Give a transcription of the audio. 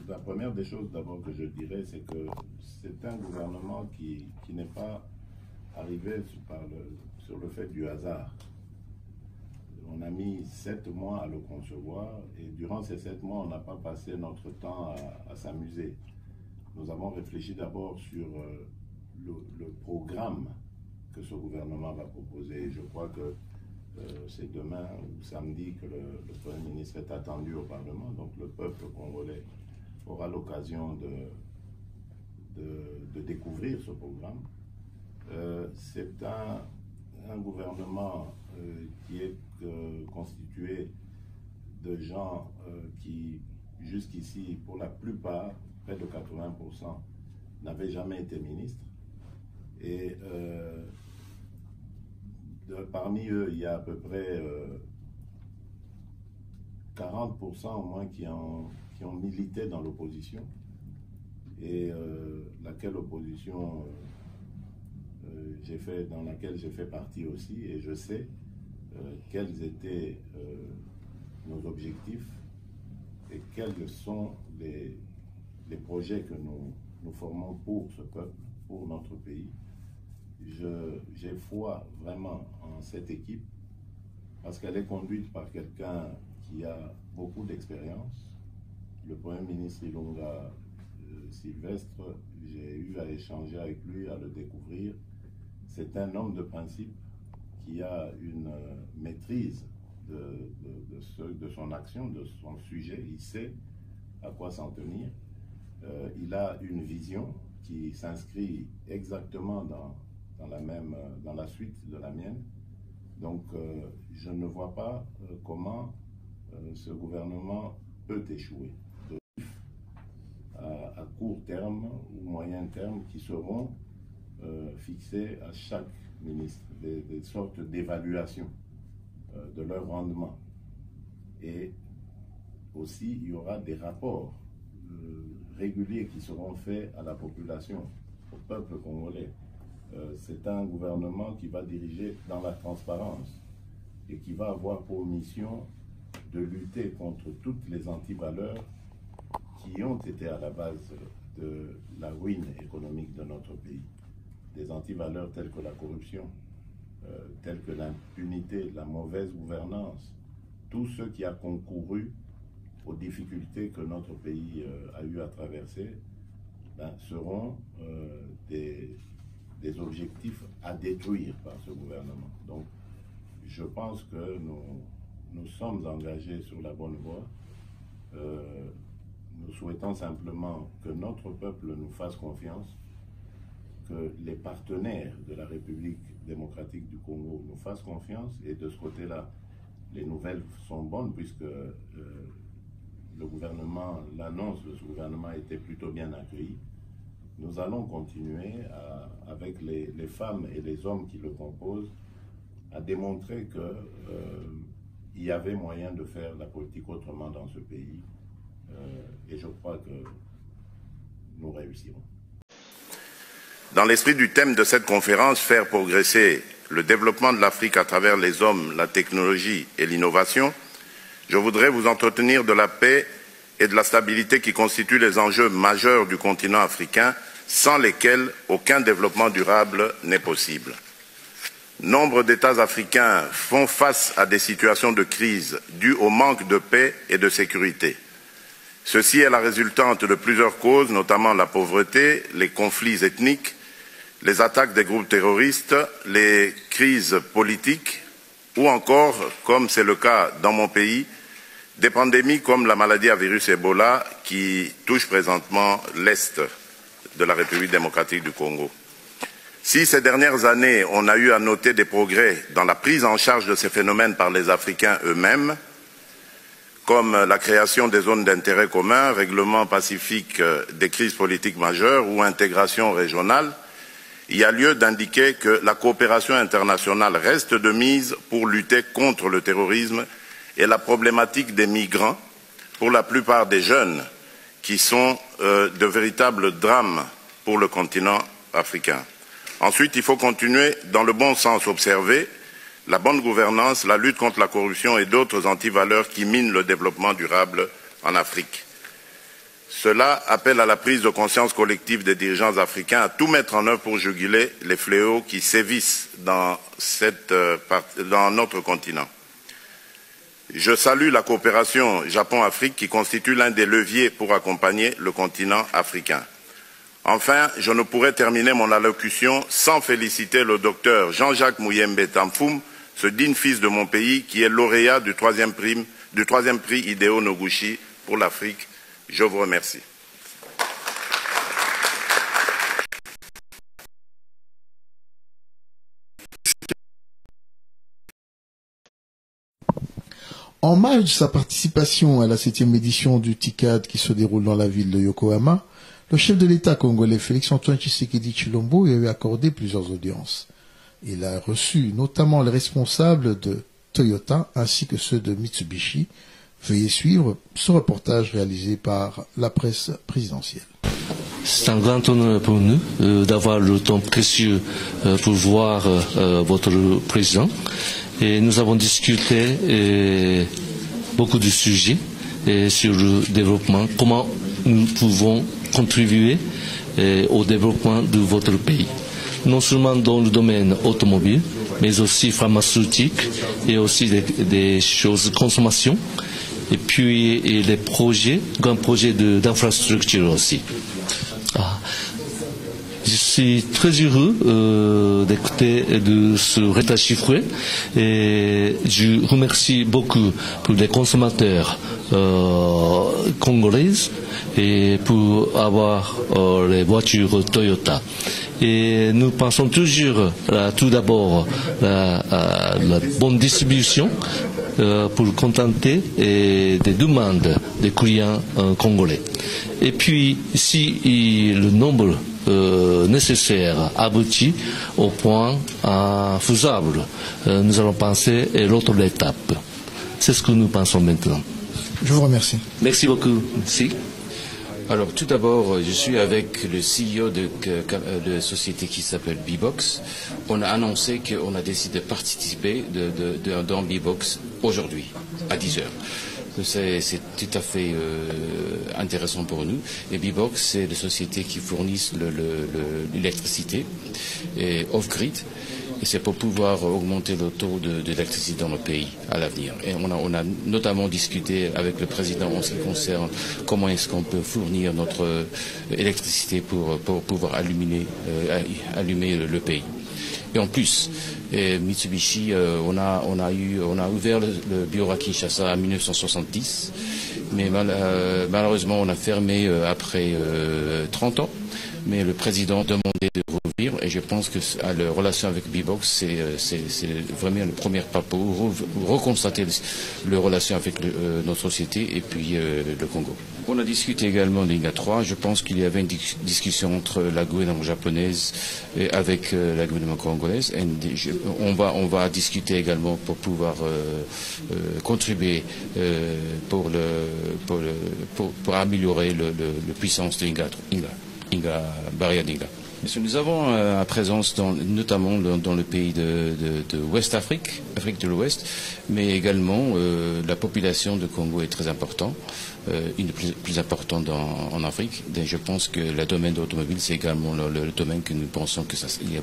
La première des choses d'abord que je dirais, c'est que c'est un gouvernement qui n'est pas arrivé sur le fait du hasard. On a mis 7 mois à le concevoir et durant ces 7 mois, on n'a pas passé notre temps à s'amuser. Nous avons réfléchi d'abord sur le programme que ce gouvernement va proposer. Je crois que c'est demain ou samedi que le Premier ministre est attendu au Parlement, donc le peuple congolais aura l'occasion de découvrir ce programme. C'est un gouvernement qui est constitué de gens qui, jusqu'ici, pour la plupart, près de 80%, n'avaient jamais été ministres. Et parmi eux, il y a à peu près 40% au moins qui ont milité dans l'opposition. Et laquelle opposition dans laquelle j'ai fait partie aussi, et je sais quels étaient nos objectifs et quels sont les projets que nous formons pour ce peuple, pour notre pays. J'ai foi vraiment en cette équipe parce qu'elle est conduite par quelqu'un qui a beaucoup d'expérience. Le Premier ministre Ilunga Sylvestre, j'ai eu à échanger avec lui, à le découvrir. C'est un homme de principe qui a une maîtrise de son action, de son sujet. Il sait à quoi s'en tenir. Il a une vision qui s'inscrit exactement dans la suite de la mienne. Donc, je ne vois pas comment ce gouvernement peut échouer. À court terme ou moyen terme qui seront fixés à chaque ministre, des sortes d'évaluation de leur rendement. Et aussi, il y aura des rapports réguliers qui seront faits à la population, au peuple congolais. C'est un gouvernement qui va diriger dans la transparence et qui va avoir pour mission de lutter contre toutes les antivaleurs qui ont été à la base de la ruine économique de notre pays. Des antivaleurs telles que la corruption, telles que l'impunité, la mauvaise gouvernance, tout ce qui a concouru aux difficultés que notre pays a eu à traverser, seront des objectifs à détruire par ce gouvernement. Donc, je pense que nous sommes engagés sur la bonne voie. Nous souhaitons simplement que notre peuple nous fasse confiance, que les partenaires de la République démocratique du Congo nous fassent confiance. Et de ce côté-là, les nouvelles sont bonnes puisque l'annonce de ce gouvernement était plutôt bien accueillie. Nous allons continuer avec les femmes et les hommes qui le composent à démontrer qu'il y avait moyen de faire la politique autrement dans ce pays. Et je crois que nous réussirons. Dans l'esprit du thème de cette conférence, faire progresser le développement de l'Afrique à travers les hommes, la technologie et l'innovation, je voudrais vous entretenir de la paix et de la stabilité qui constituent les enjeux majeurs du continent africain, sans lesquels aucun développement durable n'est possible. Nombre d'États africains font face à des situations de crise dues au manque de paix et de sécurité. Ceci est la résultante de plusieurs causes, notamment la pauvreté, les conflits ethniques, les attaques des groupes terroristes, les crises politiques ou encore, comme c'est le cas dans mon pays, des pandémies comme la maladie à virus Ebola qui touche présentement l'Est de la République démocratique du Congo. Si ces dernières années, on a eu à noter des progrès dans la prise en charge de ces phénomènes par les Africains eux-mêmes, comme la création des zones d'intérêt commun, règlement pacifique des crises politiques majeures ou intégration régionale, il y a lieu d'indiquer que la coopération internationale reste de mise pour lutter contre le terrorisme et la problématique des migrants, pour la plupart des jeunes, qui sont de véritables drames pour le continent africain. Ensuite, il faut continuer dans le bon sens, observer la bonne gouvernance, la lutte contre la corruption et d'autres antivaleurs qui minent le développement durable en Afrique. Cela appelle à la prise de conscience collective des dirigeants africains à tout mettre en œuvre pour juguler les fléaux qui sévissent dans notre continent. Je salue la coopération Japon-Afrique qui constitue l'un des leviers pour accompagner le continent africain. Enfin, je ne pourrais terminer mon allocution sans féliciter le docteur Jean-Jacques Muyembe Tamfoum, ce digne fils de mon pays qui est lauréat du troisième prix Hideo Noguchi pour l'Afrique. Je vous remercie. En marge de sa participation à la 7e édition du TICAD qui se déroule dans la ville de Yokohama, le chef de l'État congolais Félix-Antoine Tshisekedi Tshilombo lui avait accordé plusieurs audiences. Il a reçu notamment les responsables de Toyota ainsi que ceux de Mitsubishi. Veuillez suivre ce reportage réalisé par la presse présidentielle. C'est un grand honneur pour nous d'avoir le temps précieux pour voir votre président. Et nous avons discuté beaucoup de sujets sur le développement, comment nous pouvons contribuer au développement de votre pays. Non seulement dans le domaine automobile, mais aussi pharmaceutique et aussi des choses de consommation. Et puis les projets, grands projets d'infrastructure aussi. Je suis très heureux d'écouter de ce résultat chiffré et je remercie beaucoup pour les consommateurs congolaises et pour avoir les voitures Toyota. Et nous pensons toujours tout d'abord la bonne distribution pour contenter des demandes des clients congolais. Et puis si le nombre nécessaire aboutit au point faisable, nous allons penser à l'autre étape. C'est ce que nous pensons maintenant. Je vous remercie. Merci beaucoup. Merci. Alors tout d'abord, je suis avec le CEO de société qui s'appelle B-Box. On a annoncé qu'on a décidé de participer dans B-Box aujourd'hui, à 10h. C'est tout à fait intéressant pour nous. Et B-Box, c'est des sociétés qui fournissent l'électricité off-grid. Et c'est pour pouvoir augmenter le taux d'électricité dans le pays à l'avenir. Et on a notamment discuté avec le président en ce qui concerne comment est-ce qu'on peut fournir notre électricité pour pouvoir allumer le pays. Et en plus, Mitsubishi, on a ouvert le bureau à Kinshasa en 1970, mais malheureusement on a fermé après 30 ans. Mais le président demandait de rouvrir et je pense que la relation avec B-Box, c'est vraiment le premier pas pour reconstater les relations avec notre société et puis le Congo. On a discuté également d'INGA 3. Je pense qu'il y avait une discussion entre la gouvernement japonaise et avec la gouvernement congolaise. Et on va discuter également pour pouvoir contribuer pour améliorer la puissance d'INGA. Barrière d'Inga. Nous avons à présence notamment dans le pays de West Afrique de l'Ouest, mais également la population de Congo est très importante, une des plus importantes en Afrique. Et je pense que le domaine de l'automobile, c'est également le domaine que nous pensons qu'il y a